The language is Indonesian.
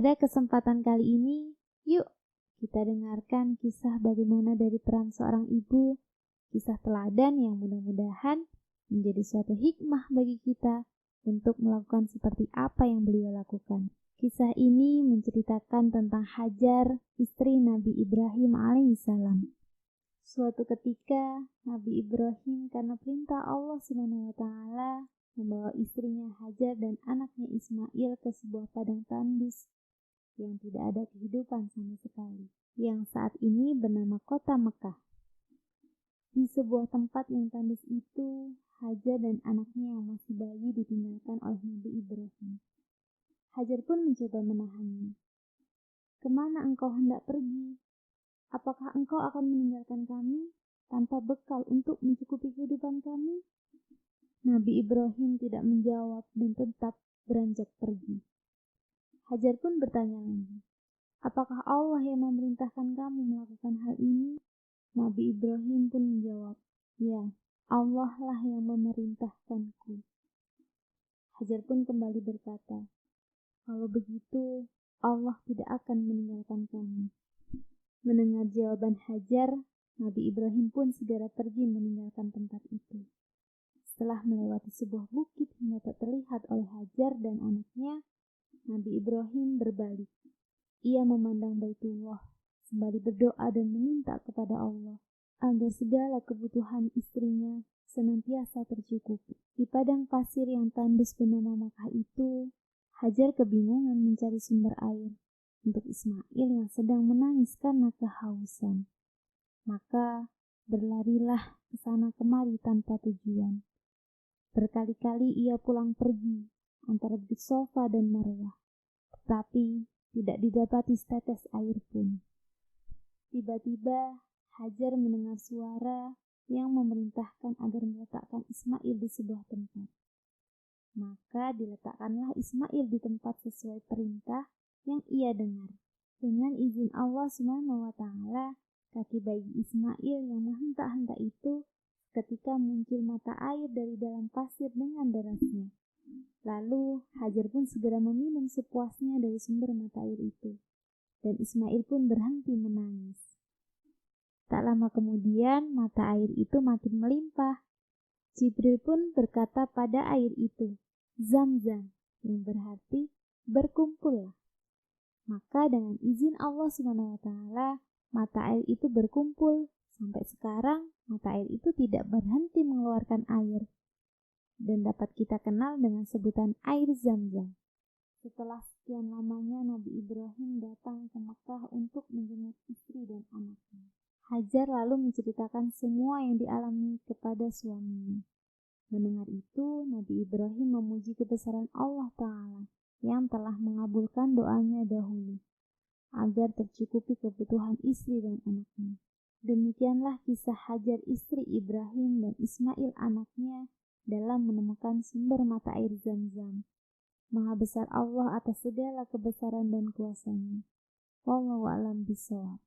Pada kesempatan kali ini, yuk kita dengarkan kisah bagaimana dari peran seorang ibu, kisah teladan yang mudah-mudahan menjadi suatu hikmah bagi kita untuk melakukan seperti apa yang beliau lakukan. Kisah ini menceritakan tentang Hajar, istri Nabi Ibrahim alaihissalam. Suatu ketika, Nabi Ibrahim karena perintah Allah SWT membawa istrinya Hajar dan anaknya Ismail ke sebuah padang tandus yang tidak ada kehidupan sama sekali, yang saat ini bernama kota Mekah. Di sebuah tempat yang tandus itu, Hajar dan anaknya yang masih bayi ditinggalkan oleh Nabi Ibrahim. Hajar pun mencoba menahannya. "Kemana engkau hendak pergi? Apakah engkau akan meninggalkan kami tanpa bekal untuk mencukupi kehidupan kami?" Nabi Ibrahim tidak menjawab dan tetap beranjak pergi. Hajar pun bertanya lagi, "Apakah Allah yang memerintahkan kamu melakukan hal ini?" Nabi Ibrahim pun menjawab, "Ya, Allah lah yang memerintahkanku." Hajar pun kembali berkata, "Kalau begitu, Allah tidak akan meninggalkan kami." Mendengar jawaban Hajar, Nabi Ibrahim pun segera pergi meninggalkan tempat itu. Setelah melewati sebuah bukit hingga tak terlihat oleh Hajar dan anaknya, Nabi Ibrahim berbalik. Ia memandang Baitullah sembari berdoa dan meminta kepada Allah agar segala kebutuhan istrinya senantiasa tercukupi. Di padang pasir yang tandus bernama Makkah itu, Hajar kebingungan mencari sumber air untuk Ismail yang sedang menangis karena kehausan. Maka berlarilah ke sana kemari tanpa tujuan. Berkali-kali ia pulang pergi antara Bukit Sofa dan Marwah, tetapi tidak didapati setetes air pun. Tiba-tiba Hajar mendengar suara yang memerintahkan agar meletakkan Ismail di sebuah tempat. Maka diletakkanlah Ismail di tempat sesuai perintah yang ia dengar. Dengan izin Allah SWT, kaki bayi Ismail yang menghentak-hentak itu ketika muncul mata air dari dalam pasir dengan derasnya. Lalu Hajar pun segera meminum sepuasnya dari sumber mata air itu, dan Ismail pun berhenti menangis. Tak lama kemudian mata air itu makin melimpah. Jibril pun berkata pada air itu, "Zam-zam," yang berarti berkumpullah. Maka dengan izin Allah SWT, mata air itu berkumpul. Sampai sekarang mata air itu tidak berhenti mengeluarkan air dan dapat kita kenal dengan sebutan air Zam-zam. Setelah sekian lamanya Nabi Ibrahim datang ke Mekah untuk menjenguk istri dan anaknya. Hajar lalu menceritakan semua yang dialami kepada suaminya. Mendengar itu, Nabi Ibrahim memuji kebesaran Allah Ta'ala yang telah mengabulkan doanya dahulu agar tercukupi kebutuhan istri dan anaknya. Demikianlah kisah Hajar istri Ibrahim dan Ismail anaknya dalam menemukan sumber mata air Zam-zam. Maha besar Allah atas segala kebesaran dan kuasanya. Wallahu a'lam bishawab.